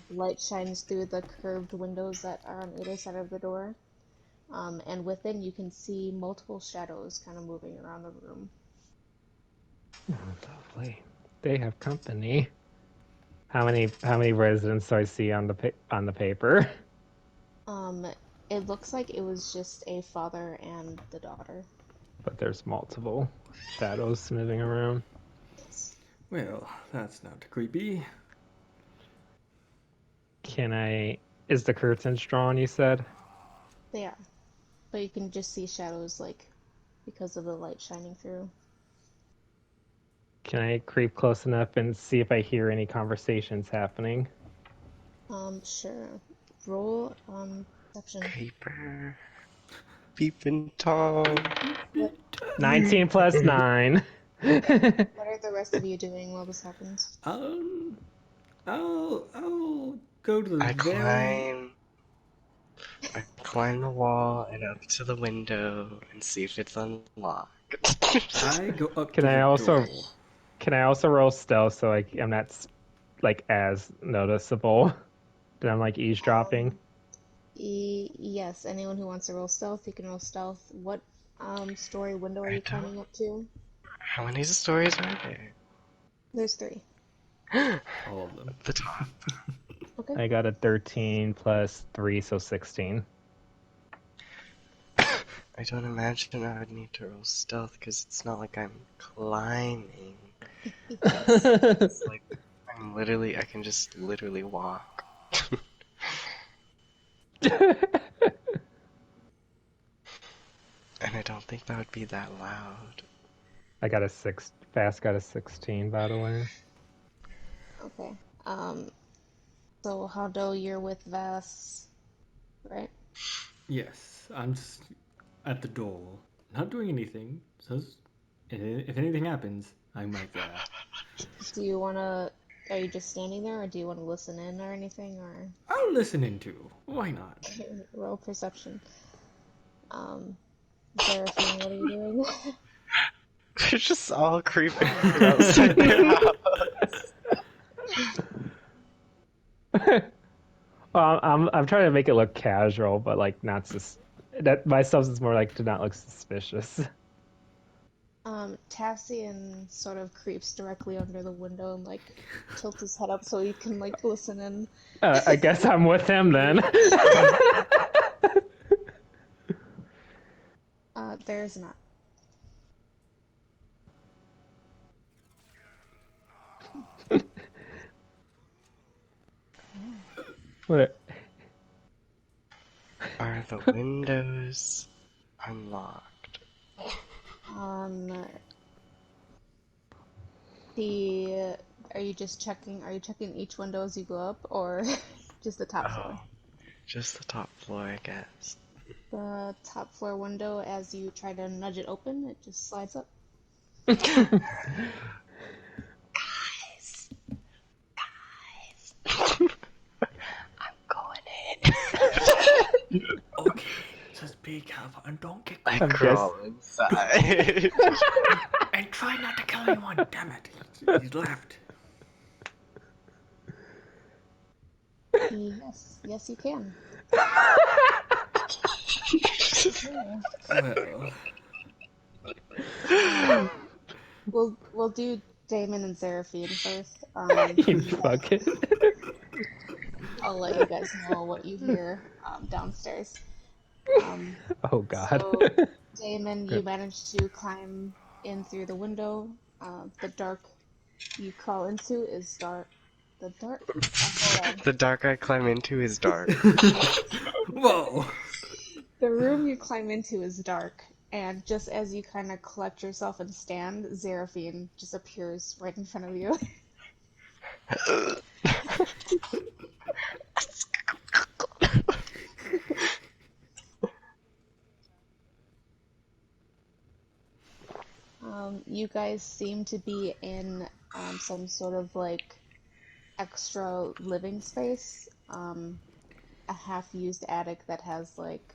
Light shines through the curved windows that are on either side of the door. And within you can see multiple shadows kind of moving around the room. Oh, lovely. They have company. How many residents do I see on the paper? Um, it looks like it was just a father and the daughter. But there's multiple shadows moving around. Yes. Well, that's not creepy. Can I? Is the curtains drawn? You said. They are. But you can just see shadows like because of the light shining through. Can I creep close enough and see if I hear any conversations happening? Sure. Roll perception. Creeper. Peeping Tom. What 19 plus 9. what are the rest of you doing while this happens? I'll go to the I very. climb the wall and up to the window and see if it's unlocked. I go up Can to I the also door. can I also roll stealth so I'm not like as noticeable that I'm like eavesdropping? Yes, anyone who wants to roll stealth, you can roll stealth. What story window are I you don't. climbing up to? How many stories are there? There's three. All of them. The top. Okay. I got a 13 plus 3, so 16. I don't imagine I would need to roll stealth because it's not like I'm climbing. It's like I can just literally walk. And I don't think that would be that loud. I got a 6. Fast got a 16, by the way. Okay. So Hondo, you're with Vass, right? Yes, I'm just at the door, not doing anything. So if anything happens, I'm right there. Do you wanna? Are you just standing there, or do you want to listen in or anything, or I'll listen in too. Why not? roll perception? Seraphine, what are you doing? They're just all creeping from outside their house. Well, I'm trying to make it look casual, but like not that my substance more like to not look suspicious. Tassian sort of creeps directly under the window and like tilts his head up so he can like listen in. I guess I'm with him then. There's not. What? Are the windows unlocked? Um, the are you just checking? Are you checking each window as you go up, or just the top floor? Oh, just the top floor, I guess. The top floor window, as you try to nudge it open, it just slides up. Guys, I'm going in. Okay, just be careful and don't get I I'm crawl just inside. and try not to kill anyone. Damn it, he's left. Yes, yes, you can. Well, We'll do Damon and Seraphine first. you fucking. I'll let you guys know what you hear downstairs. Oh God. So, Damon, you managed to climb in through the window. The dark you crawl into is dark. The dark. Hold on. The dark I climb into is dark. whoa. The room you climb into is dark, and just as you kind of collect yourself and stand, Seraphine just appears right in front of you. You guys seem to be in some sort of like extra living space, a half-used attic that has like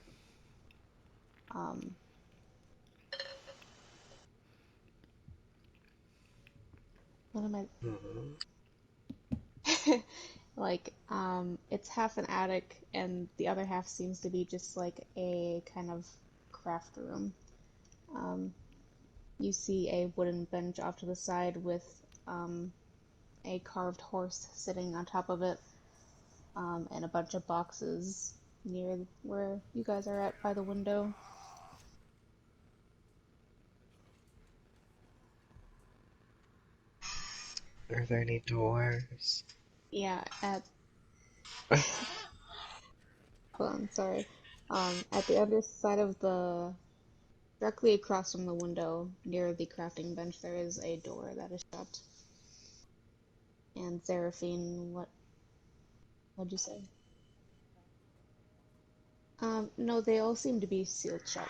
um, what am I? Mhm. Like, it's half an attic, and the other half seems to be just like a kind of craft room. Um, you see a wooden bench off to the side with a carved horse sitting on top of it, and a bunch of boxes near where you guys are at by the window. Are there any doors? Yeah, hold on, sorry. At the other side of directly across from the window, near the crafting bench, there is a door that is shut. And Seraphine, what'd you say? No, they all seem to be sealed shut.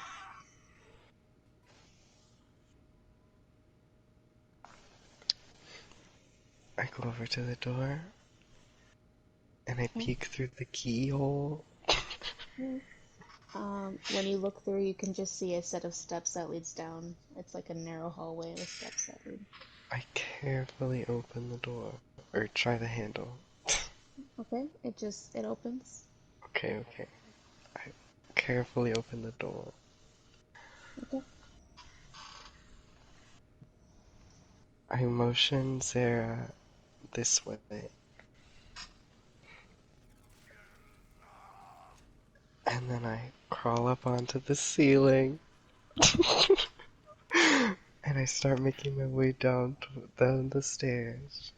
I go over to the door and I Okay. peek through the keyhole. When you look through, you can just see a set of steps that leads down. It's like a narrow hallway with steps that lead. I carefully open the door, or try the handle. Okay, it opens. Okay. I carefully open the door. Okay. I motion Sarah this way, and then I crawl up onto the ceiling, and I start making my way down the stairs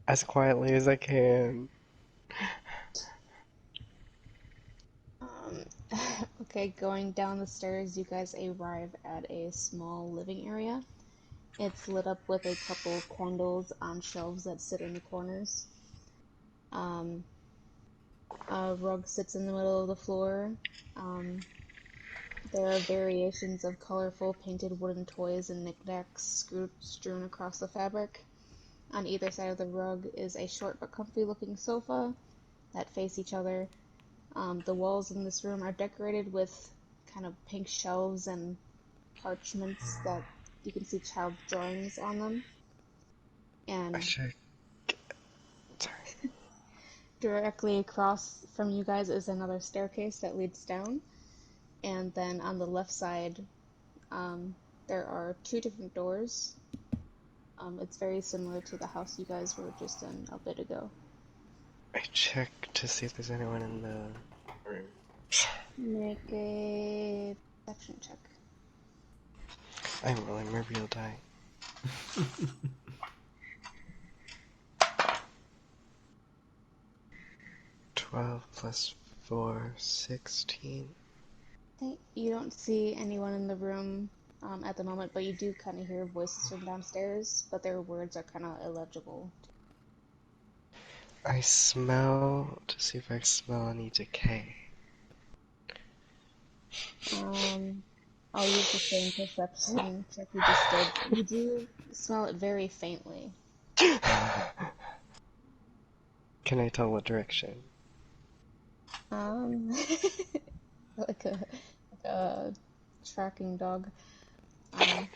as quietly as I can. Um, okay, going down the stairs, you guys arrive at a small living area. It's lit up with a couple candles on shelves that sit in the corners. Um, a rug sits in the middle of the floor. Um, there are variations of colorful painted wooden toys and knickknacks strewn across the fabric. On either side of the rug is a short but comfy looking sofa that face each other. The walls in this room are decorated with kind of pink shelves and parchments that you can see child drawings on them. I And should. Sorry. directly across from you guys is another staircase that leads down. And then on the left side, there are two different doors. It's very similar to the house you guys were just in a bit ago. I check to see if there's anyone in the room. Make a perception check. I'm rolling my real die. 12 plus 4, 16. Okay, you don't see anyone in the room at the moment, but you do kind of hear voices from downstairs, but their words are kind of illegible. I smell to see if I smell any decay. I'll use the same perception check you just did. You do smell it very faintly. Can I tell what direction? Um, like a tracking dog. Um,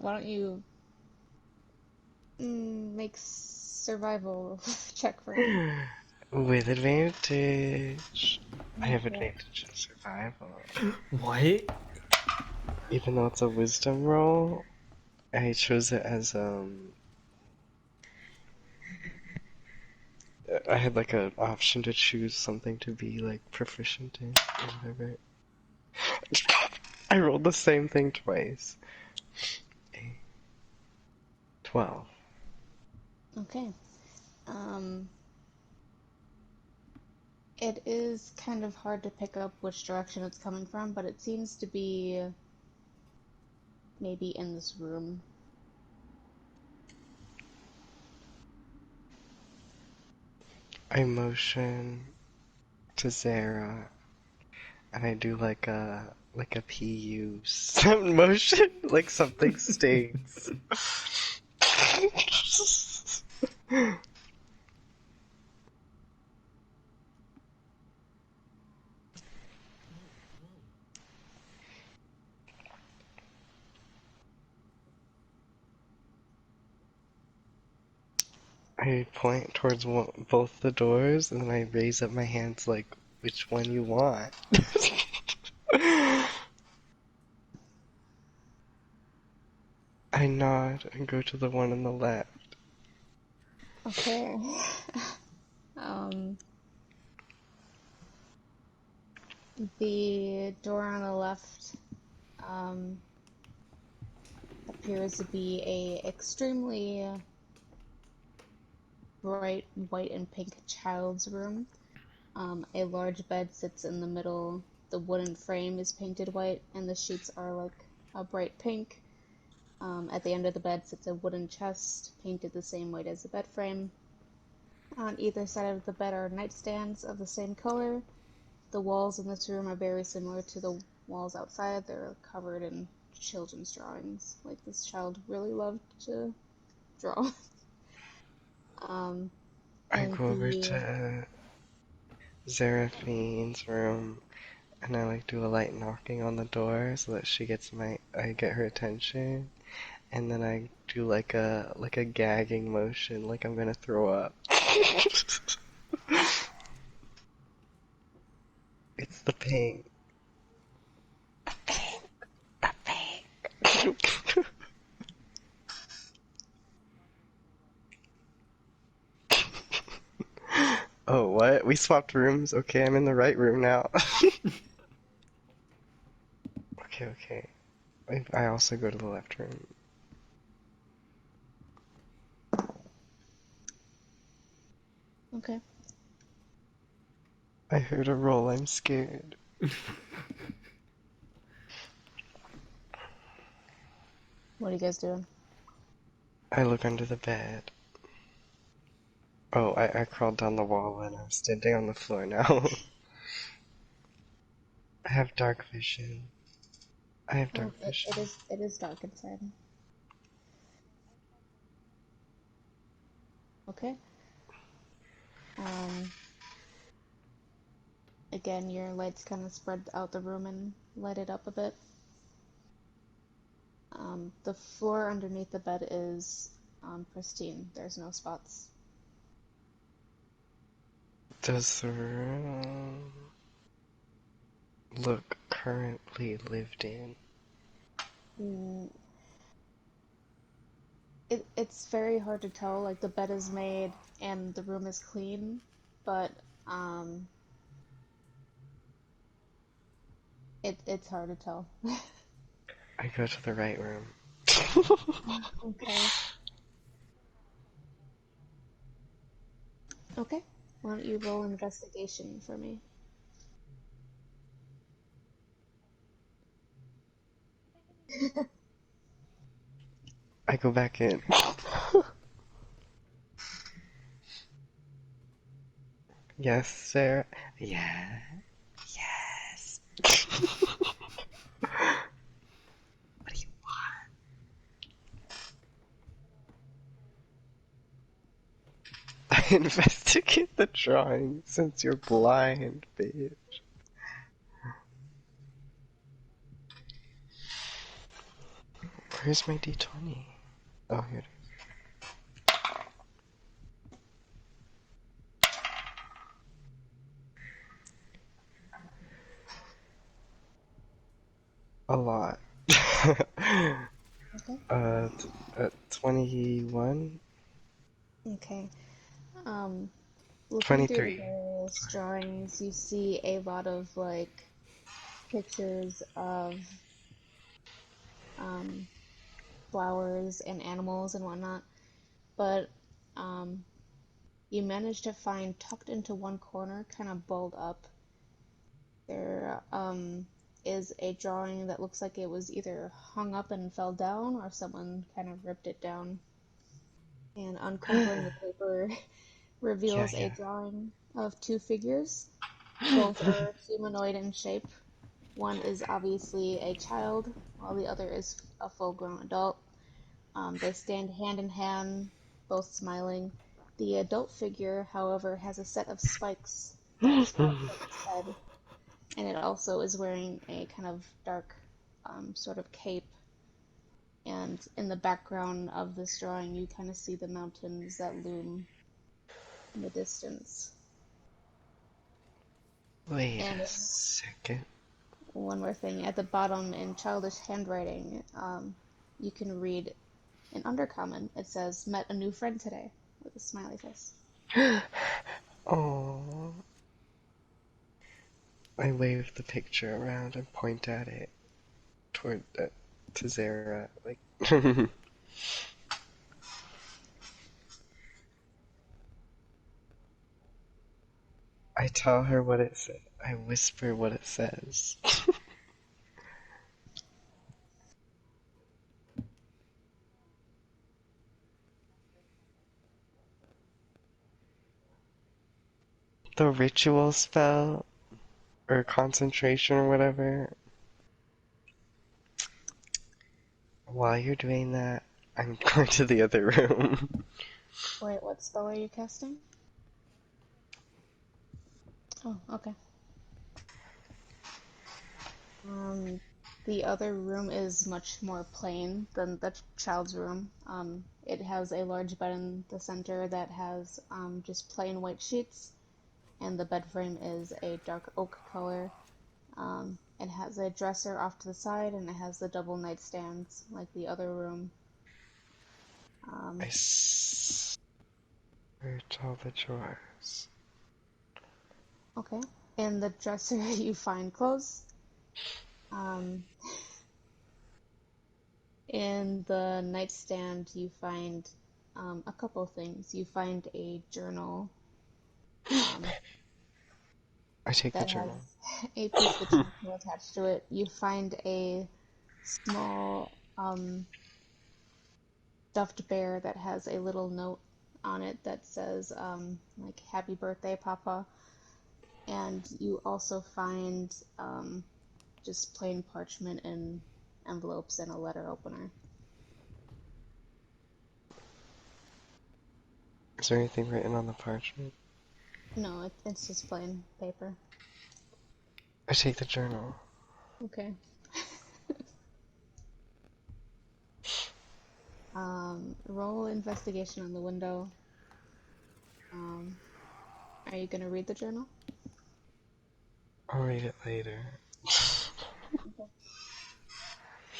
why don't you make survival check for me? With advantage. I have Okay. advantage in survival. What? Even though it's a wisdom roll, I chose it as I had like an option to choose something to be like proficient in or whatever. I rolled the same thing twice. 12. Okay. Um, it is kind of hard to pick up which direction it's coming from, but it seems to be maybe in this room. I motion to Zara and I do like a PU motion, like something stings. I point towards both the doors, and then I raise up my hands like, which one you want? I nod and go to the one on the left. Okay. Um, the door on the left um, appears to be a extremely bright white and pink child's room. A large bed sits in the middle. The wooden frame is painted white, and the sheets are like a bright pink. At the end of the bed sits a wooden chest, painted the same white as the bed frame. On either side of the bed are nightstands of the same color. The walls in this room are very similar to the walls outside. They're covered in children's drawings. Like this child really loved to draw. Um, I and go over the to Seraphine's room, and I like do a light knocking on the door so that I get her attention, and then I do like a gagging motion, like I'm gonna throw up. It's the pain. Oh, what? We swapped rooms? Okay, I'm in the right room now. Okay. I also go to the left room. okay. I heard a roll, I'm scared. What are you guys doing? I look under the bed. Oh, I crawled down the wall and I'm standing on the floor now. I have dark vision. I have Oh, dark vision. it is dark inside. Okay. Um, again, your lights kind of spread out the room and light it up a bit. The floor underneath the bed is pristine. There's no spots. Does the room look currently lived in? Mm, it's very hard to tell. Like the bed is made and the room is clean, but um, it's hard to tell. I go to the right room. Okay. Okay. Why don't you roll investigation for me? I go back in. Yes, Sarah. Yeah. Yes. What do you want? I investigate the drawing since you're blind, bitch. Where's my d20? Oh, here it is. A lot. Okay. 21? Okay. Um, looking through the 23. various Sorry. drawings, you see a lot of like pictures of um, flowers and animals and whatnot, but um, you managed to find tucked into one corner, kind of balled up, there is a drawing that looks like it was either hung up and fell down or someone kind of ripped it down. And uncovering the paper Yeah, reveals a yeah. drawing of two figures. Both are humanoid in shape. One is obviously a child, while the other is a full grown adult. They stand hand in hand, both smiling. The adult figure, however, has a set of spikes that sprout from its head, and it also is wearing a kind of dark sort of cape. And in the background of this drawing, you kind of see the mountains that loom in the distance. Wait And a second. one more thing, at the bottom in childish handwriting, you can read an undercommon. It says, "Met a new friend today," with a smiley face. Oh, I wave the picture around and point at it toward to Zara. Like, I tell her what it says. I whisper what it says. The ritual spell or concentration or whatever. While you're doing that, I'm going to the other room. Wait, what spell are you casting? Oh, okay. The other room is much more plain than the child's room. It has a large bed in the center that has just plain white sheets, and the bed frame is a dark oak color. It has a dresser off to the side, and it has the double nightstands like the other room. I search all the drawers. Okay. In the dresser, you find clothes. Um, in the nightstand, you find a couple things. You find a journal um, I take the that has journal. a piece of charcoal attached to it. You find a small stuffed bear that has a little note on it that says like "Happy Birthday, Papa." And you also find just plain parchment and envelopes and a letter opener. Is there anything written on the parchment? No, it's just plain paper. I take the journal. Okay. Roll investigation on the window. Um, are you gonna read the journal? I'll read it later. Okay.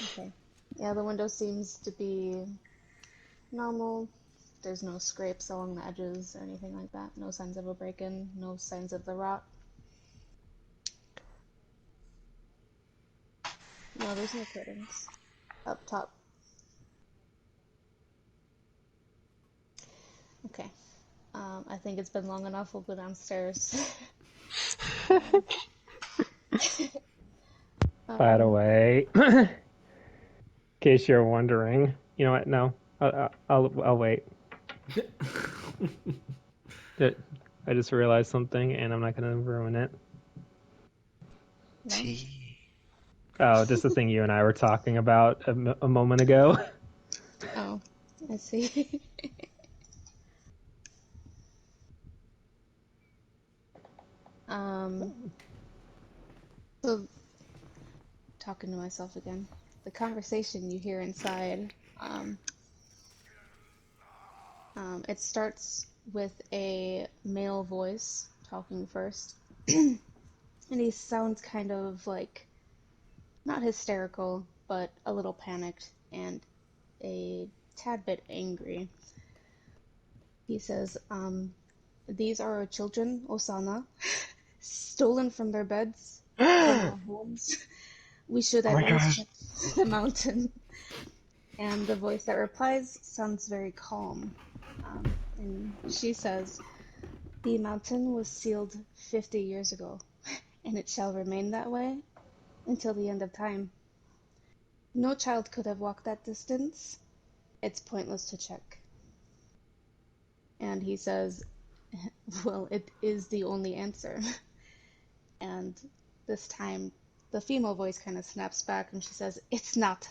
Okay. Yeah, the window seems to be normal. There's no scrapes along the edges or anything like that. No signs of a break-in. No signs of the rot. No, there's no curtains up top. Okay. I think it's been long enough. We'll go downstairs. um, By the um, way, in case you're wondering, you know what? No, I'll wait. I just realized something, and I'm not gonna ruin it. no? Tea. Oh, just the thing you and I were talking about a moment ago. Oh, I see. um, so, talking to myself again. The conversation you hear inside, um, it starts with a male voice talking first. And he sounds kind of like, not hysterical, but a little panicked and a tad bit angry. He says, "These are our children, Osana, stolen from their beds, from Oh their homes. We should at my least gosh. check the mountain." And the voice that replies sounds very calm. And she says, "The mountain was sealed 50 years ago, and it shall remain that way until the end of time. No child could have walked that distance. It's pointless to check." And he says, "Well, it is the only answer." And this time, the female voice kind of snaps back and she says, "It's not.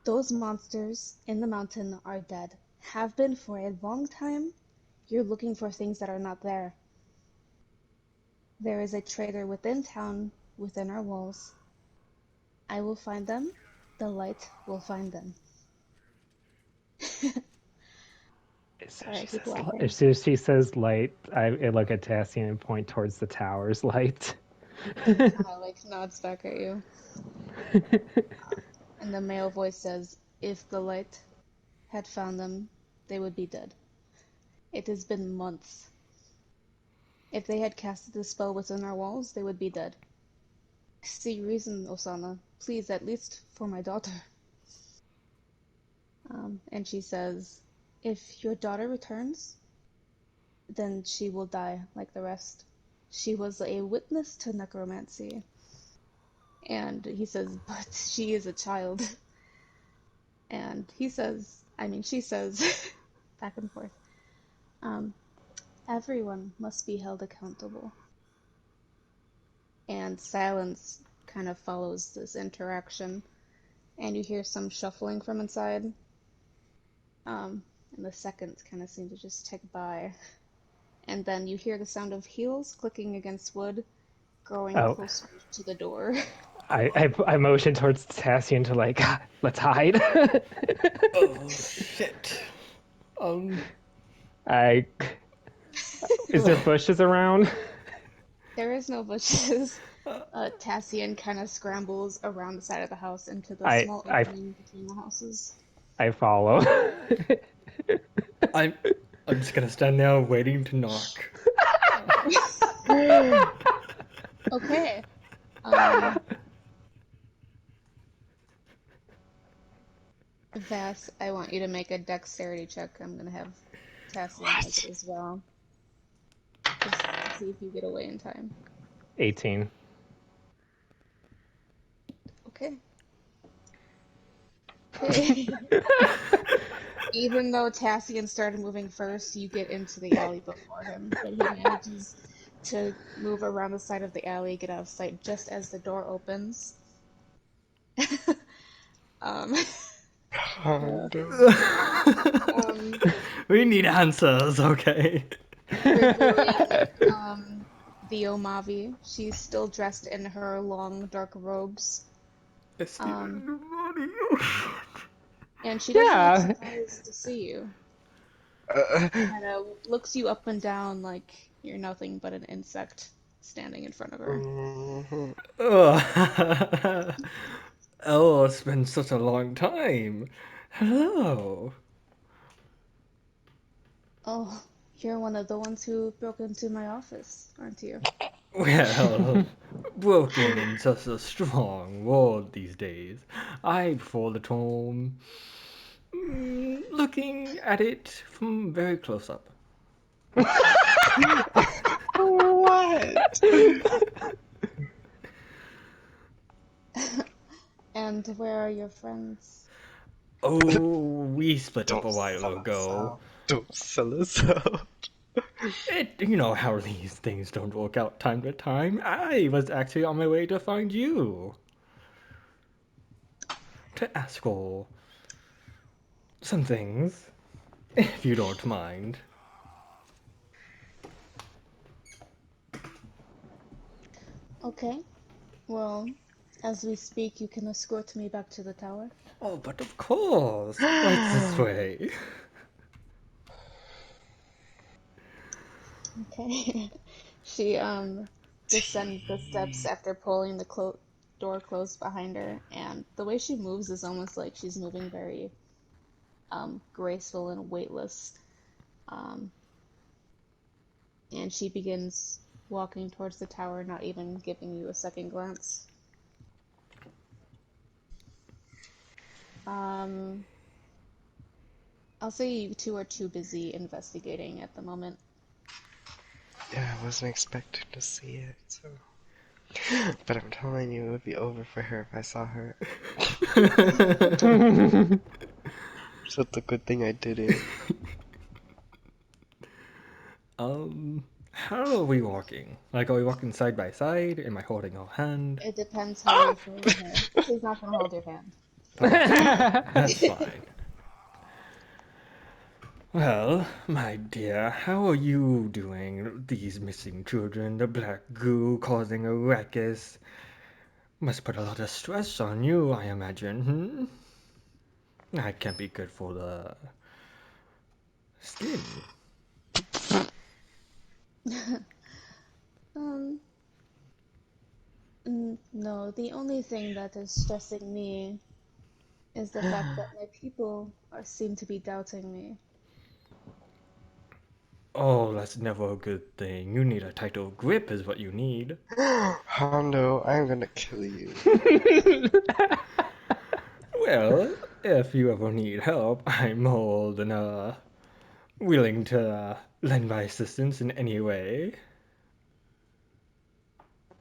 Those monsters in the mountain are dead. Have been for a long time. You're looking for things that are not there. There is a traitor within town, within our walls. I will find them. the light will find them. Alright, keep walking. As soon as she says light, I look at Tassian and point towards the tower's light. Like nods back at you. And the male voice says, if the light had found them, they would be dead. It has been months. If they had casted the spell within our walls, they would be dead. See reason, Osana. Please, at least for my daughter. And she says, if your daughter returns, then she will die like the rest. She was a witness to necromancy. And he says, but she is a child. And she says, back and forth, everyone must be held accountable. And silence kind of follows this interaction. And you hear some shuffling from inside. And the seconds kind of seem to just tick by. And then you hear the sound of heels clicking against wood, growing closer to the door. I motion towards Tassian to like, let's hide. Oh shit. Is there bushes around? There is no bushes. Tassian kind of scrambles around the side of the house into the small opening between the houses. I follow. I'm just gonna stand there waiting to knock. Okay. Vass, I want you to make a dexterity check. I'm gonna have Tassian make it as well. Just to see if you get away in time. 18. Okay. Even though Tassian started moving first, you get into the alley before him. But he manages to move around the side of the alley, get out of sight just as the door opens. We need answers, okay? Revealing the Omavi. She's still dressed in her long, dark robes. And she doesn't look surprised to see you. Kind of looks you up and down like you're nothing but an insect standing in front of her. Oh, it's been such a long time. Hello. Oh, you're one of the ones who broke into my office, aren't you? Well, broken in such a strong word these days. I prefer the term looking at it from very close up. What? And where are your friends? Oh, we split up a while ago. Don't sell us out. You know how these things don't work out time to time. I was actually on my way to find you. To ask for some things, if you don't mind. Okay. Well, as we speak, you can escort me back to the tower. Oh, but of course. Right this way. Okay. She descends the steps after pulling the door closed behind her, and the way she moves is almost like she's moving very graceful and weightless. And she begins walking towards the tower, not even giving you a second glance. I'll say you two are too busy investigating at the moment. Yeah, I wasn't expecting to see it, so. But I'm telling you, it would be over for her if I saw her. So it's a good thing I didn't. How are we walking? Like, are we walking side by side? Am I holding her hand? It depends how you're feeling her. She's not gonna hold your hand. That's fine. Well, my dear, how are you doing? These missing children, the black goo causing a ruckus. Must put a lot of stress on you, I imagine. That can't be good for the skin. Um, no, the only thing that is stressing me is the fact that my people seem to be doubting me. Oh, that's never a good thing. You need a tighter grip, is what you need. Hondo, I'm gonna kill you. Well, if you ever need help, I'm more than willing to lend my assistance in any way.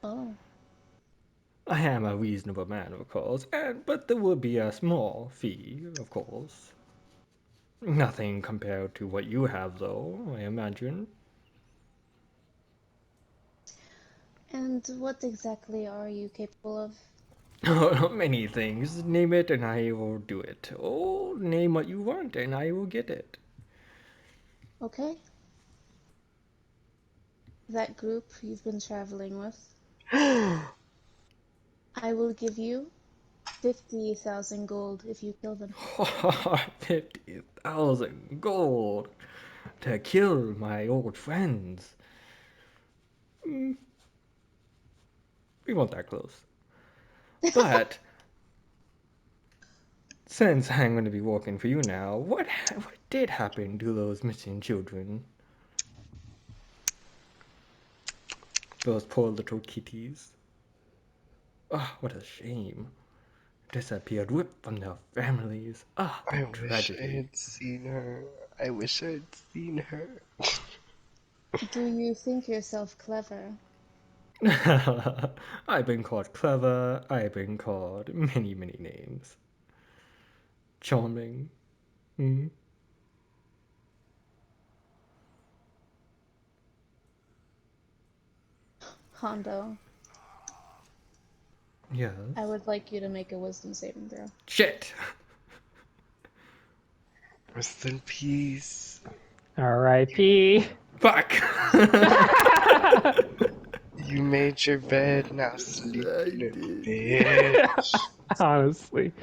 Oh, I am a reasonable man, of course, but there will be a small fee, of course. Nothing compared to what you have, though, I imagine. and what exactly are you capable of? Many things. Name it and I will do it. Or name what you want and I will get it. Okay, that group you've been traveling with, I will give you 50,000 gold if you kill them. 50,000 gold to kill my old friends. We weren't that close. But since I'm going to be working for you now, what did happen to those missing children? Those poor little kitties. Ah, what a shame. Disappeared ripped from their families. Ah, the I wish I tragedy. had seen her. I wish I had seen her. Do you think yourself clever? I've been called clever. I've been called many, many names. Charming. Hmm? Hondo, Yes. I would like you to make a wisdom saving throw. Shit! Rest in peace. R.I.P. Fuck! You made your bed, now sleep I in it, did. bitch. Honestly.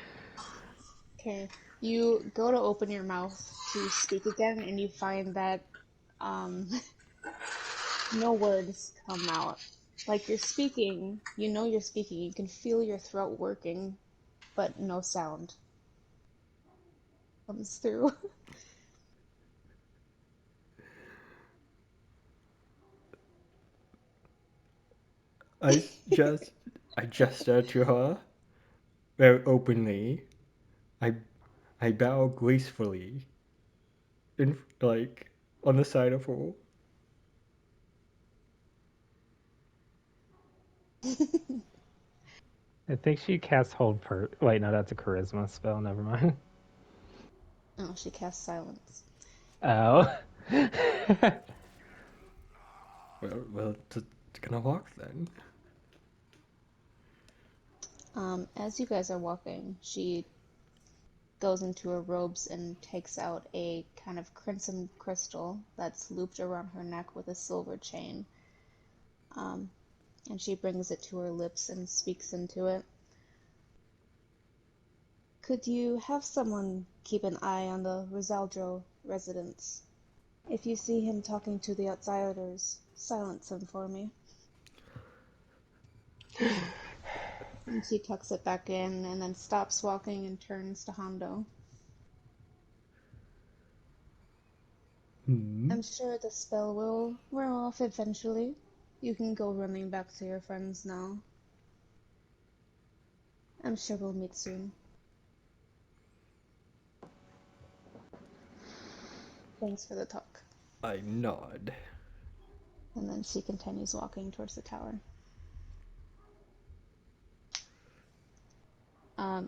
Okay, you go to open your mouth to speak again, and you find that um, no words come out. Like you're speaking, you know you're speaking, you can feel your throat working, but no sound comes through. I just, I gestured to her very openly. I, I bow gracefully, like on the side of her. I think she cast hold per. Wait, no, that's a charisma spell. Never mind. Oh, she casts silence. Oh. Well, it's gonna walk then. As you guys are walking, she goes into her robes and takes out a kind of crimson crystal that's looped around her neck with a silver chain. Um, and she brings it to her lips and speaks into it. Could you have someone keep an eye on the Rizaldro residence? If you see him talking to the outsiders, silence him for me. And she tucks it back in and then stops walking and turns to Hondo. Hmm. I'm sure the spell will wear off eventually. You can go running back to your friends now. I'm sure we'll meet soon. Thanks for the talk. I nod. And then she continues walking towards the tower.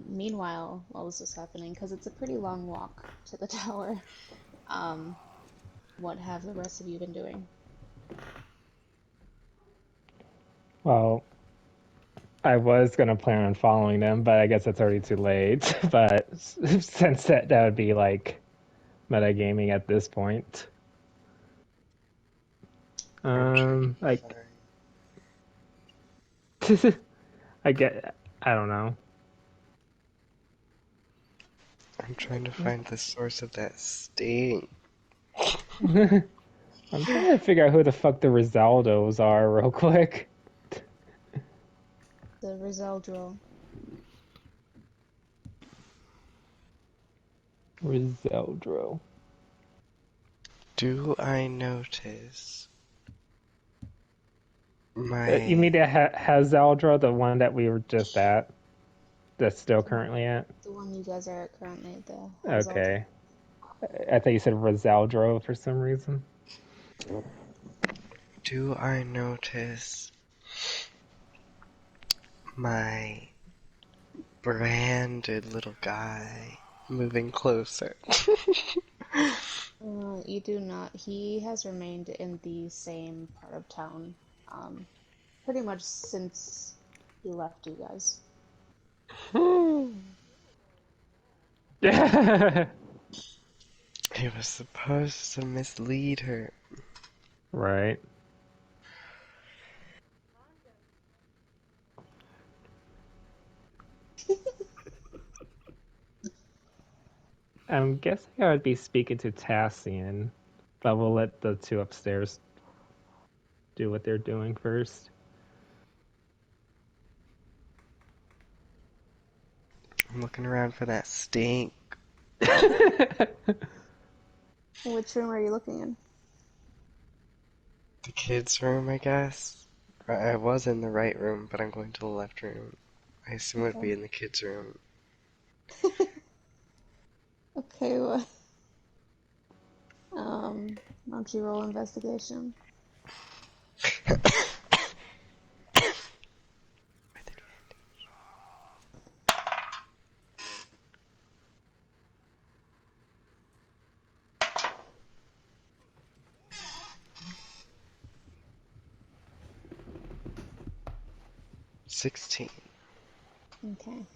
Meanwhile, while this was happening, because it's a pretty long walk to the tower, um, what have the rest of you been doing? Well, I was gonna plan on following them, but I guess it's already too late. But since that would be like metagaming at this point. I'm sure you'll be Like fine. I get I don't know. I'm trying to find the source of that stink. I'm trying to figure out who the fuck the Rizaldos are real quick. The Rizaldro. Rizaldro. Do I notice You my... mean the Hazaldra, the one that we were just at? That's still currently at? The one you guys are at currently, the Hazaldro. Okay. I thought you said Rizaldro for some reason. Do I notice my branded little guy moving closer? You do not. He has remained in the same part of town, pretty much since he left you guys. He was supposed to mislead her. Right. I'm guessing I would be speaking to Tassian, but we'll let the two upstairs do what they're doing first. I'm looking around for that stink. Which room are you looking in? The kids' room, I guess. I was in the right room, but I'm going to the left room. I assume it would be in the kids' room. Okay, well, why don't you roll investigation? 16. Okay.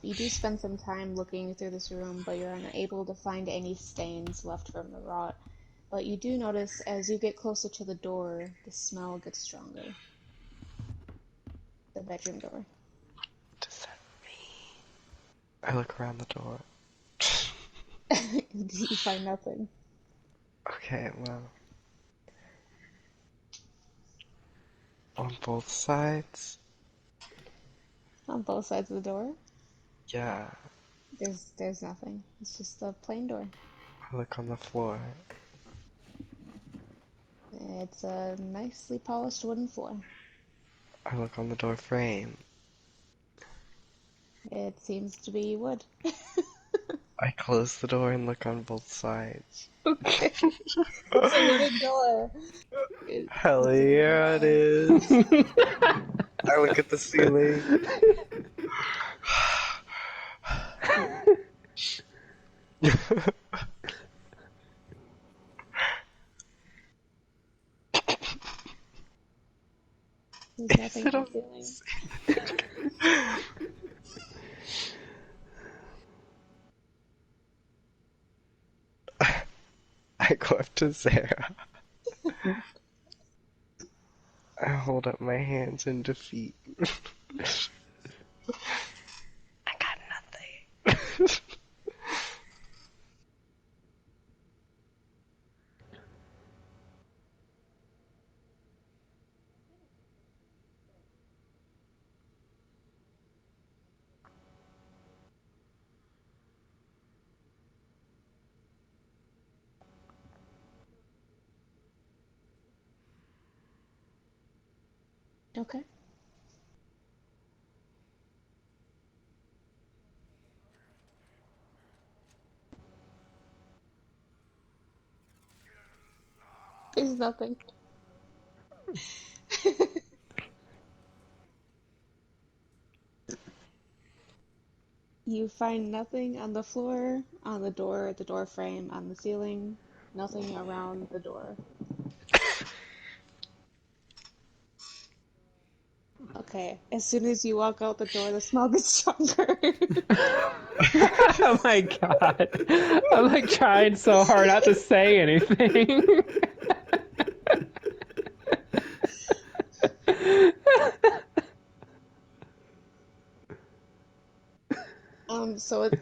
You do spend some time looking through this room, but you're unable to find any stains left from the rot. But you do notice as you get closer to the door, the smell gets stronger. The bedroom door. Does that mean? I look around the door. You find nothing. Okay, well. On both sides? On both sides of the door, Yeah. there's nothing. It's just a plain door. I look on the floor. It's a nicely polished wooden floor. I look on the door frame. It seems to be wood. I close the door and look on both sides. Okay. It's a wooden door. Hell yeah, it is. I look at the ceiling. There's nothing on the ceiling. I go up to Sarah. I hold up my hands in defeat. I got nothing. Okay. There's nothing. You find nothing on the floor, on the door frame, on the ceiling, nothing around the door. Okay, as soon as you walk out the door, the smell gets stronger. Oh my god. I'm like trying so hard not to say anything.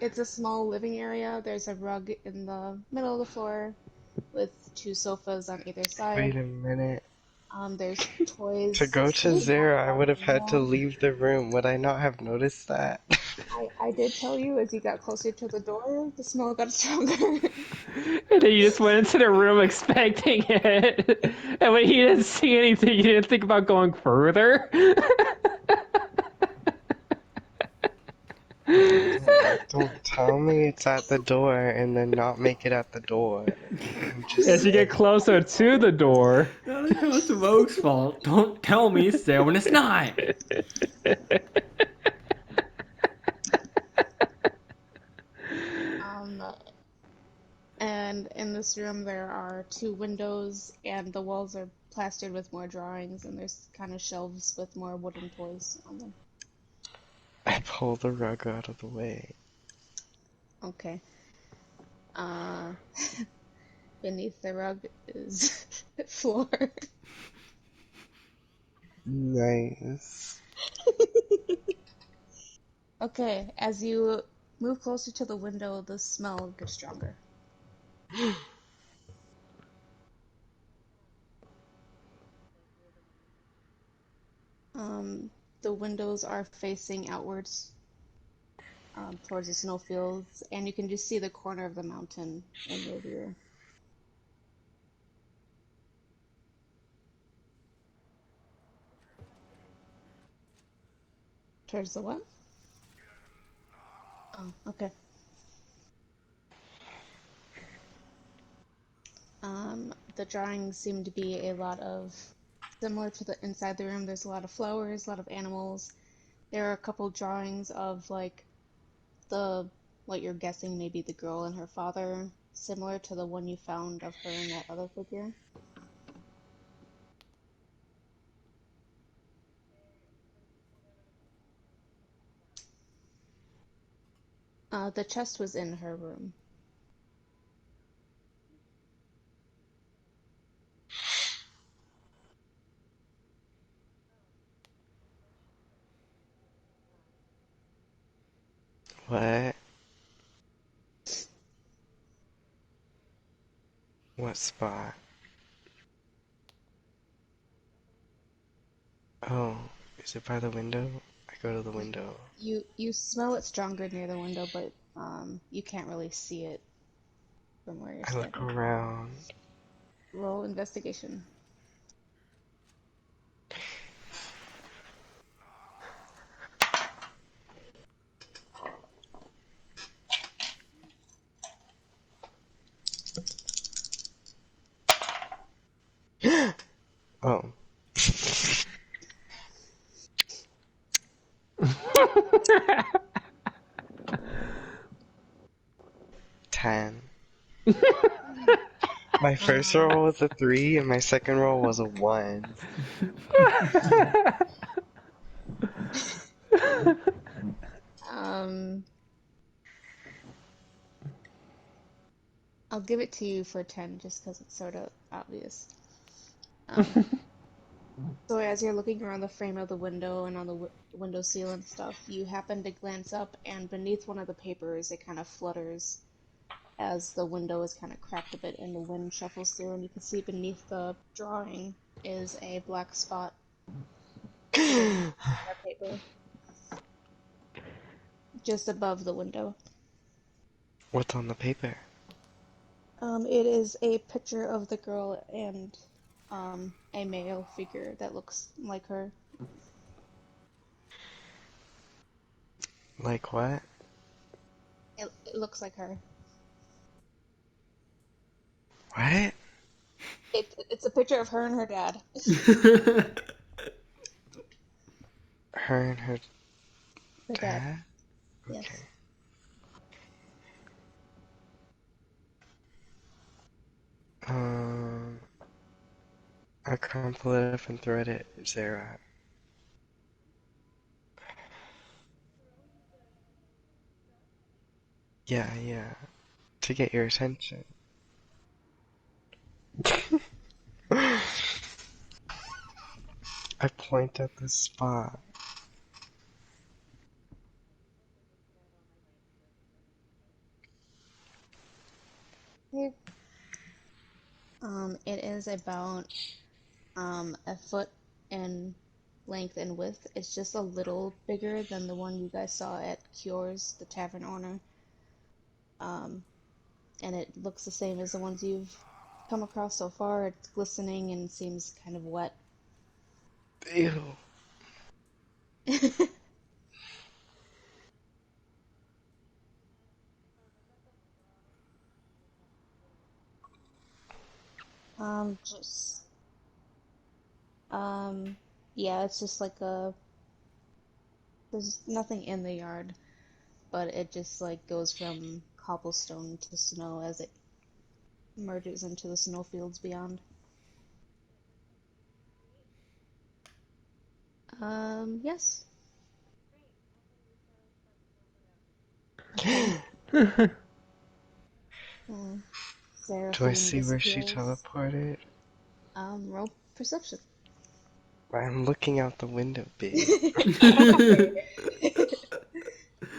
It's a small living area. There's a rug in the middle of the floor with two sofas on either Wait side. a minute. There's To toys go to strewn all Zara, I around would the have had to window. leave the room. Would I not have noticed that? I did tell you as you got closer to the door, the smell got stronger. And then you just went into the room expecting it. And when you didn't see anything, you didn't think about going further. Don't tell me it's at the door and then not make it at the door. I'm just As you get saying. closer to the door, Not like how it's Vogue's fault. Don't tell me it's there when it's not. Um, and in this room there are two windows, and the walls are plastered with more drawings, and there's kind of shelves with more wooden toys on them. I pull the rug out of the way. Okay. Uh, beneath the rug is floor. Nice. Okay, as you move closer to the window, the smell gets stronger. Um, the windows are facing outwards, towards the snowfields, and you can just see the corner of the mountain in your rear. Towards the what? Oh, okay. The drawings seem to be a lot of similar to the inside the room. There's a lot of flowers, a lot of animals. There are a couple drawings of like the what you're guessing maybe the girl and her father, similar to the one you found of her and that other figure. The chest was in her room. What? What spot? Oh, is it by the window? I go to the window. You smell it stronger near the window, but you can't really see it from where you're I look standing. around. Roll investigation. Oh, 10. My first Um, roll was a 3 and my second roll was a 1. um, I'll give it to you for 10 just because it's sort of obvious. Um, so as you're looking around the frame of the window and on the window seal and stuff, you happen to glance up, and beneath one of the papers, it kind of flutters as the window is kind of cracked a bit and the wind shuffles through, and you can see beneath the drawing is a black spot sitting on the paper just above the window. What's on the paper? It is a picture of the girl and a male figure that looks like her. Like what? It looks like her. What? It's a picture of her and her dad. Her and her Her dad, dad? Okay. yes. Um, I crumple it up and throw it at Zara. Yeah, yeah. To get your attention. I point at the spot. It is about a foot in length and width. It's just a little bigger than the one you guys saw at Cures, the tavern owner. Um, and it looks the same as the ones you've come across so far. It's glistening and seems kind of wet. Ew. Just um, yeah, it's just like a there's nothing in the yard, but it just like goes from cobblestone to snow as it merges into the snowfields beyond. Yes. Okay. Uh, Do I Seraphine see where she disappears. teleported? Roll perception. I'm looking out the window, babe. Okay.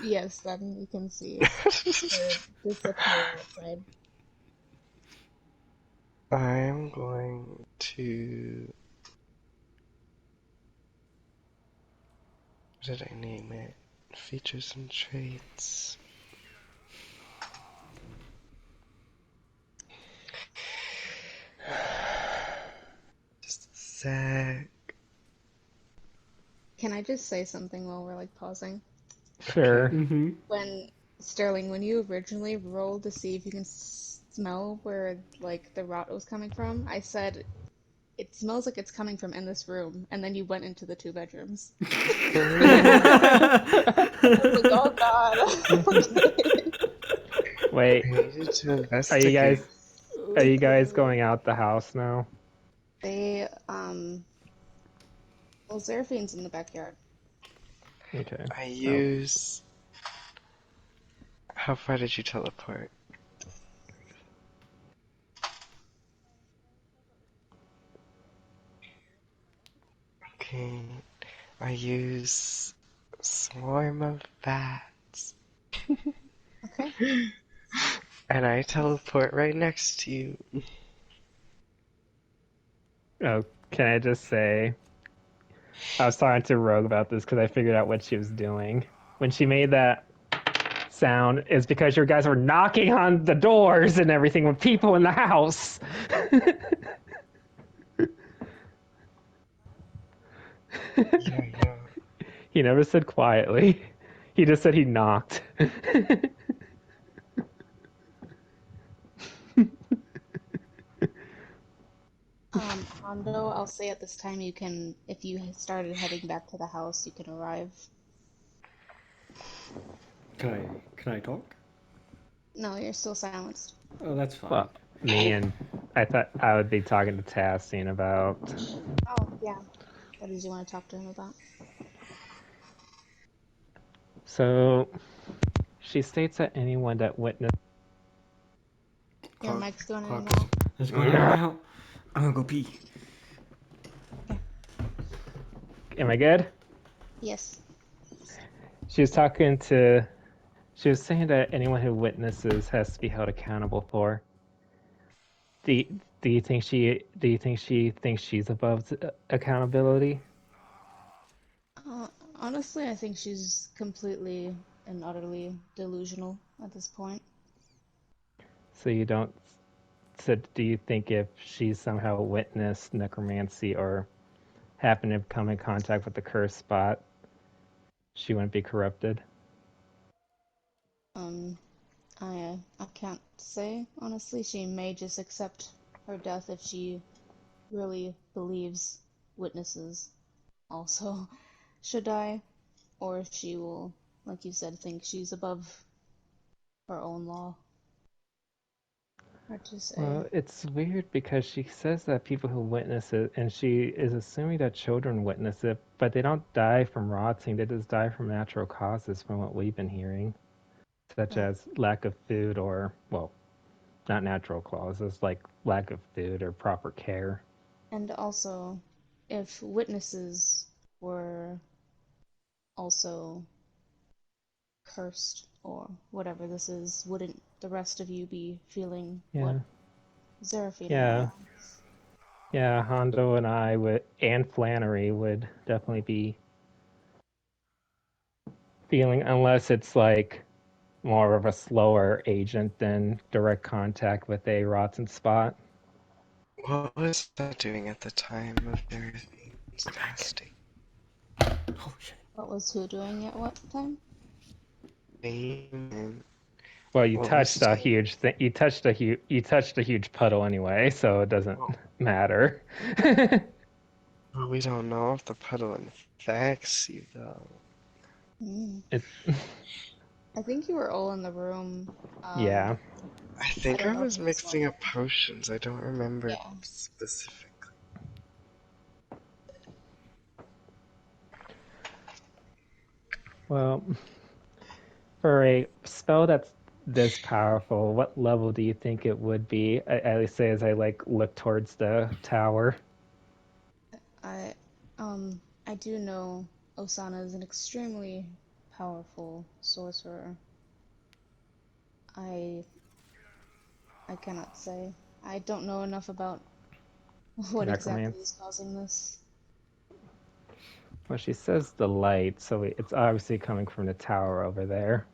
Yes, then you can see her disappear outside. I'm going to. What did I name it? Features and traits. Just a sec. Can I just say something while we're like pausing? Sure. Okay. Mm-hmm. When Sterling, when you originally rolled to see if you can smell where like the rot was coming from, I said it smells like it's coming from in this room, and then you went into the two bedrooms. I was like, oh God. Wait, I needed to are you investigate. guys are you guys going out the house now? They well, Seraphine's in the backyard. Okay. I Oh, use. How far did you teleport? Okay. I use Swarm of Bats. Okay. And I teleport right next to you. oh, can I just say I was talking to Rogue about this because I figured out what she was doing when she made that sound. Is because your guys were knocking on the doors and everything with people in the house. Yeah, yeah. He never said quietly. He just said he knocked. Hondo, I'll say at this time you can, if you had started heading back to the house, you can arrive. Can I talk? No, you're still silenced. Oh, that's fine. Well, me and I thought I would be talking to Tassine about. Oh, yeah. What did you want to talk to him about? So she states that anyone that witnessed. Your Clark, mic's going in and Clark, out. it's going in and out. I'm gonna go pee. Okay. Am I good? Yes. She was talking to. She was saying that anyone who witnesses has to be held accountable for. Do you think she thinks she's above accountability? Uh, Honestly, I think she's completely and utterly delusional at this point. So you don't. So do you think if she somehow witnessed necromancy or happened to come in contact with the cursed spot, she wouldn't be corrupted? Um, I can't say, honestly. She may just accept her death if she really believes witnesses also should die, or if she will, like you said, think she's above her own law. Hard to say. Well, it's weird because she says that people who witness it, and she is assuming that children witness it, but they don't die from rotting, they just die from natural causes, from what we've been hearing, such Right. as lack of food or, well, not natural causes, like lack of food or proper care. And also, if witnesses were also cursed or whatever this is, wouldn't the rest of you be feeling what Yeah. Seraphine and Yeah, I. yeah, Hondo and I would, and Flannery would definitely be feeling, unless it's like more of a slower agent than direct contact with a rotten spot. What was that doing at the time of Seraphine casting? Oh shit. What was who doing at what time? And Well, you what was touched a doing? huge thing. You touched a huge puddle anyway, so it doesn't Well, matter. well, we don't know if the puddle infects you though. Mm. It, I think you were all in the room. yeah. I I think don't I know if was it was one. mixing up potions. I don't remember Yeah. specifically. Well, for a spell that's this powerful, what level do you think it would be? At least say as I like look towards the tower. I I do know Osana is an extremely powerful sorcerer. I I cannot say. I don't know enough about what exactly is Necromance. causing this. Well, she says the light, so it's obviously coming from the tower over there.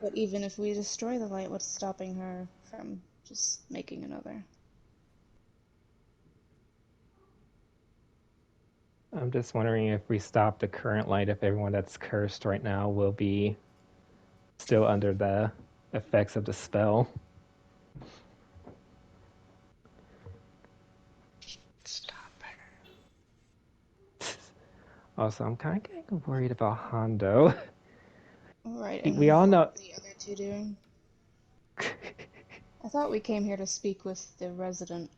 But even if we destroy the light, what's stopping her from just making another? I'm just wondering if we stop the current light, if everyone that's cursed right now will be still under the effects of the spell. Stop Also, I'm kind of getting worried about Hondo. Alright, We and all what know. are the other two doing? I thought we came here to speak with the resident.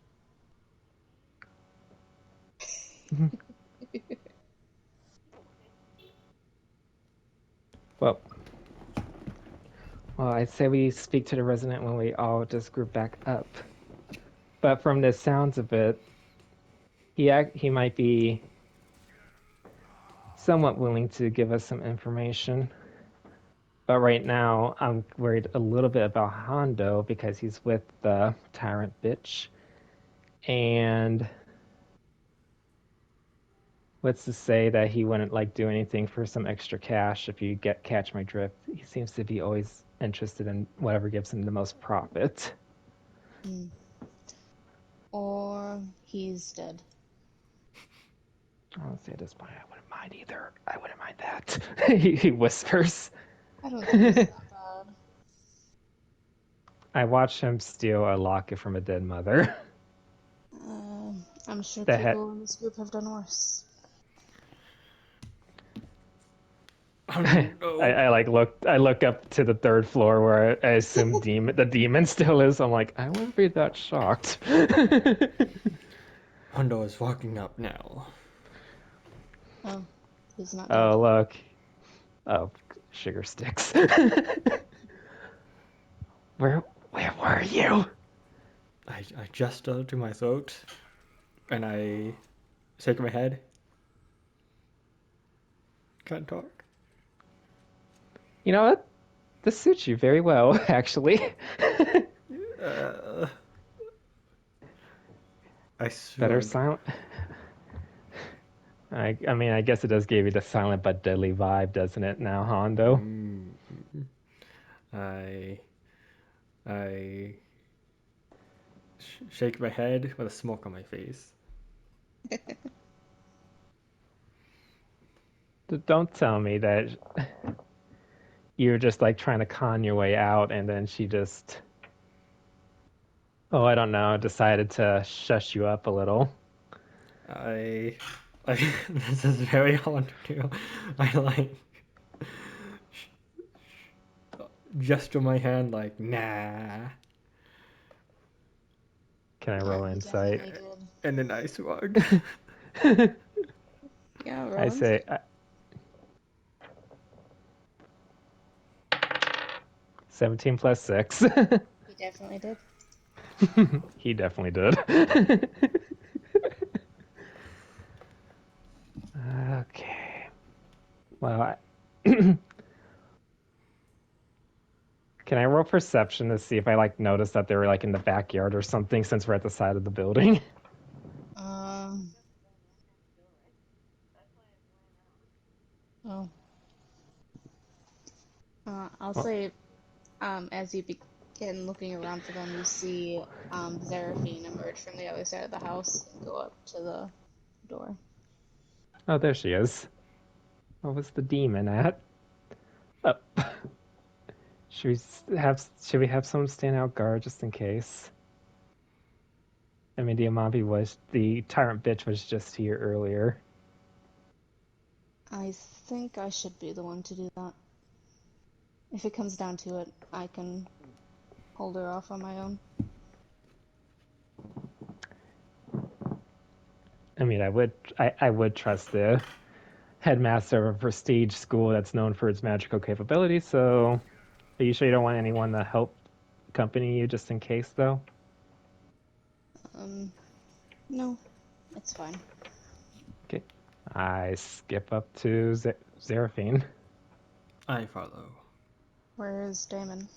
well, well, I'd say we speak to the resident when we all just group back up. But from the sounds of it, he might be somewhat willing to give us some information. But right now, I'm worried a little bit about Hondo because he's with the tyrant bitch. And what's to say that he wouldn't like do anything for some extra cash if you catch my drift? He seems to be always interested in whatever gives him the most profit. Hmm. Or he's dead. I don't say at this point I wouldn't mind either. I wouldn't mind that. He whispers. I don't think he's that bad. I watched him steal a locket from a dead mother. I'm sure The heck. people in this group have done worse. Oh no. I look up to the third floor where I assume the demon still is. I'm like, I wouldn't be that shocked. Hondo is walking up now. Oh, he's not dead. Oh look. Oh, sugar sticks. Where were you? I gesture to my throat and I shake my head. Can't talk. You know what? This suits you very well, actually. Uh, I Better shrug. silent. I mean, I guess it does give you the silent but deadly vibe, doesn't it? Now, Hondo. Mm, I I shake my head with a smoke on my face. Don't tell me that you're just like trying to con your way out, and then she just, oh, I don't know, decided to shush you up a little. I this is very hard to do. I like gesture my hand like nah, Can I Yeah, roll he insight? definitely did. and then I shrug. Yeah, I Rowan say said 17 plus 6. he definitely did. He definitely did. Okay. Well, Can I roll perception to see if I like notice that they were like in the backyard or something since we're at the side of the building? Um, oh, I'll Well, say, as you begin looking around for them, you see Seraphine emerge from the other side of the house and go up to the door. oh, there she is. What was the demon at? Oh. Should we have someone stand out guard just in case? I mean, the tyrant bitch was just here earlier. I think I should be the one to do that. If it comes down to it, I can hold her off on my own. I mean, I would trust the headmaster of a prestige school that's known for its magical capabilities. So, are you sure you don't want anyone to help accompany you just in case, though? No, it's fine. Okay. I skip up to Seraphine. I follow. Where is Damon?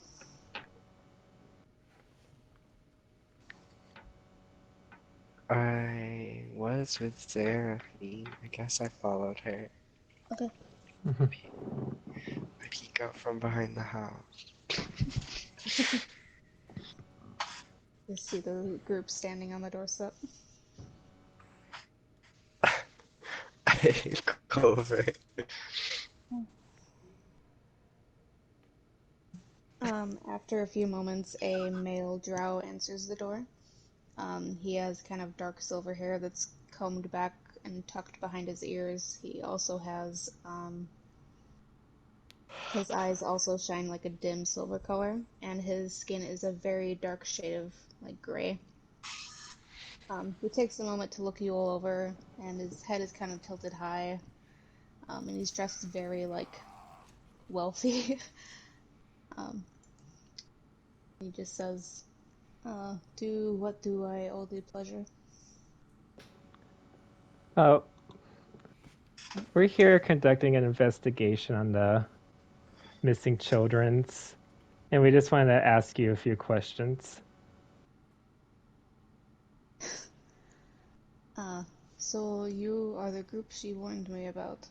I was with Seraphine. I guess I followed her. Okay. I peek out from behind the house. You see the group standing on the doorstep. I go over. After a few moments, a male drow answers the door. He has kind of dark silver hair that's combed back and tucked behind his ears. He also has, his eyes also shine like a dim silver color, and his skin is a very dark shade of like gray. He takes a moment to look you all over, and his head is kind of tilted high, and he's dressed very like wealthy. um, he just says, what do I owe the pleasure? Oh, we're here conducting an investigation on the missing children's, and we just wanted to ask you a few questions. So you are the group she warned me about.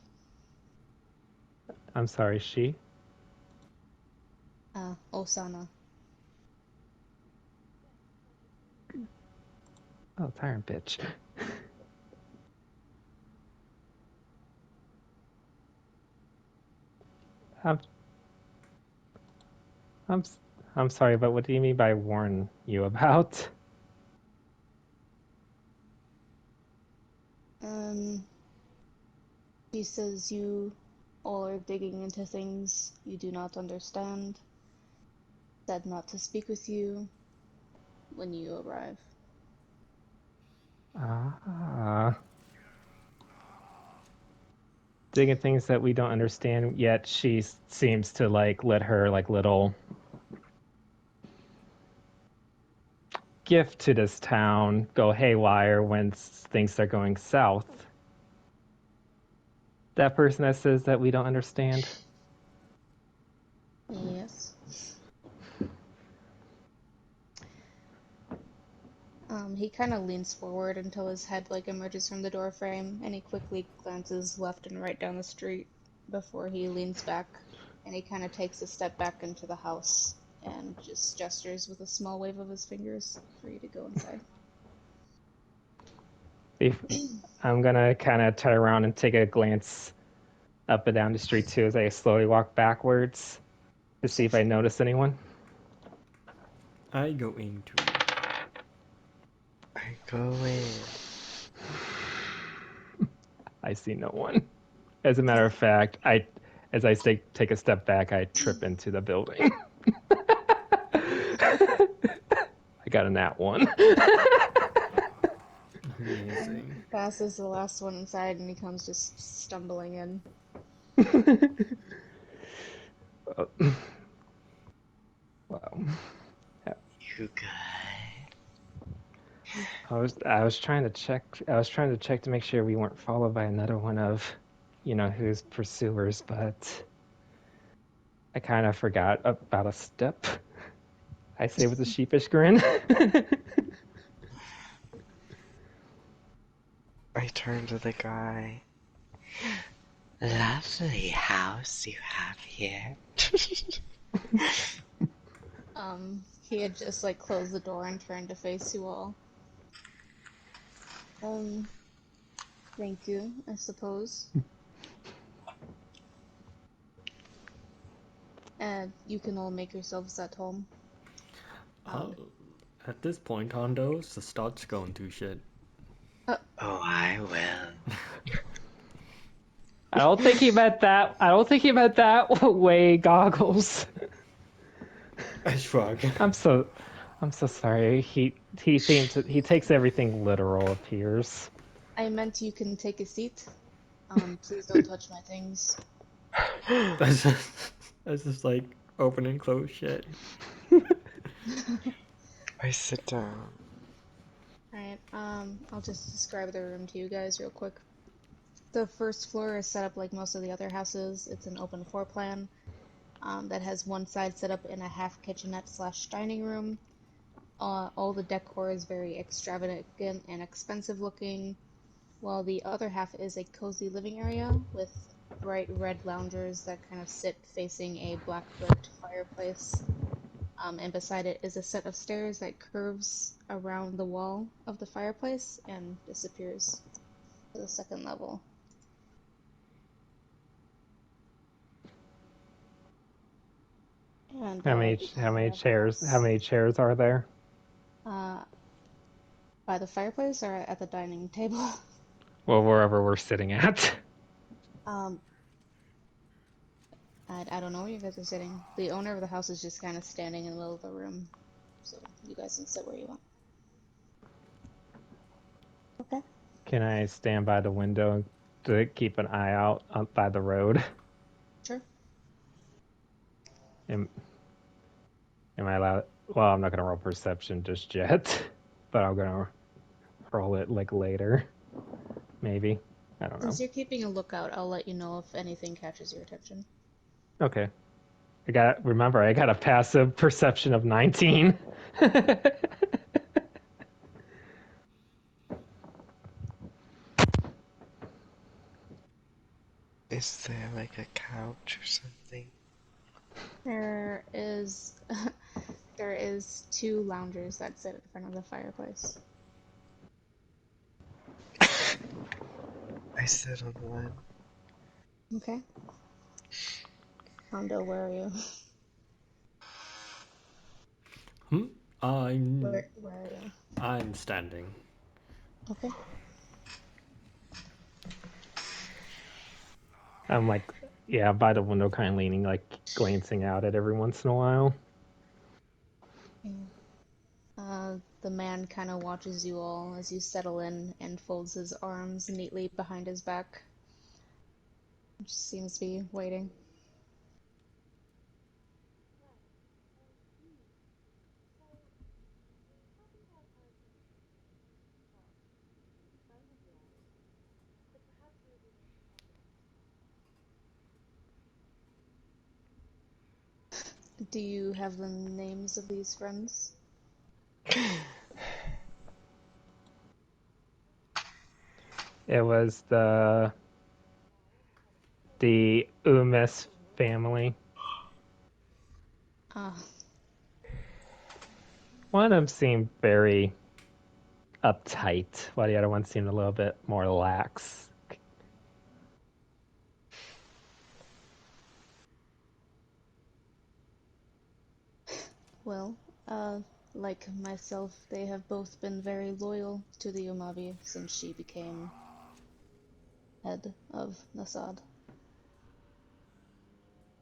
I'm sorry, she? Osana. Oh, tyrant bitch. I'm, I'm, I'm sorry, but what do you mean by warn you about? Um, she says you all are digging into things you do not understand. Said not to speak with you when you arrive. Ah. Digging things that we don't understand, yet she seems to like let her like little gift to this town go haywire when things start going south. That person that says that we don't understand. Yes. He kind of leans forward until his head like emerges from the door frame, and he quickly glances left and right down the street before he leans back, and he kind of takes a step back into the house and just gestures with a small wave of his fingers for you to go inside. I'm gonna kind of turn around and take a glance up and down the street too as I slowly walk backwards to see if I notice anyone. I go into. I go in. I see no one. As a matter of fact, as I take a step back, I trip into the building. I got a nat one. Amazing. Bass is the last one inside, and he comes just stumbling in. Wow. You good? I was trying to check to make sure we weren't followed by another one of, whose pursuers, but I kind of forgot about a step. I say with a sheepish grin. I turn to the guy. Lovely house you have here. He had just like closed the door and turned to face you all. Um, thank you, I suppose. And you can all make yourselves at home. Uh, at this point, Hondo, the start's going through shit. Oh, I will. I don't think he meant that. I don't think he meant that way, Goggles. I shrug. I'm so sorry. He takes everything literal, appears. I meant you can take a seat. Please don't touch my things. That's just like open and close shit. I sit down. Alright, I'll just describe the room to you guys real quick. The first floor is set up like most of the other houses. It's an open floor plan that has one side set up in a half kitchenette slash dining room. All the decor is very extravagant and expensive looking, while the other half is a cozy living area with bright red loungers that kind of sit facing a black bricked fireplace. And beside it is a set of stairs that curves around the wall of the fireplace and disappears to the second level. And How many behind the chairs? How house, many chairs are there? uh, by the fireplace or at the dining table. Well, wherever we're sitting at. um, I don't know where you guys are sitting. The owner of the house is just kind of standing in the middle of the room, so you guys can sit where you want. Okay. Can I stand by the window to keep an eye out by the road? Sure. Am, am I allowed? Well, I'm not gonna roll perception just yet, but I'm gonna roll it like later, maybe. I don't know. Since you're keeping a lookout, I'll let you know if anything catches your attention. Okay. Remember, I got a passive perception of 19. Is there like a couch or something? There is there is two loungers that sit in front of the fireplace. I sit on one. Okay. Hondo, where are you? I'm Where are you? I'm standing. Okay. I'm like, yeah, by the window, kind of leaning, like glancing out at every once in a while. Yeah. The man kind of watches you all as you settle in and folds his arms neatly behind his back. Just seems to be waiting. Do you have the names of these friends? It was the Umis family. Ah, One of them seemed very uptight, while the other one seemed a little bit more lax. well, uh, like myself, they have both been very loyal to the Umavi since she became head of Nasad.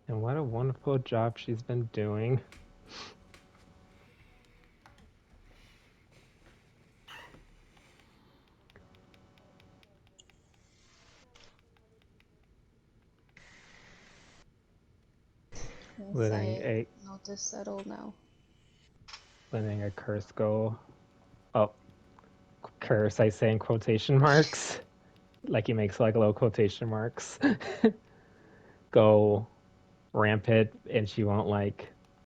And what a wonderful job she's been doing. Yes, Letting I a notice that all now. letting a curse go. Oh, curse! I say in quotation marks, like he makes like little quotation marks. Go rampant and she won't like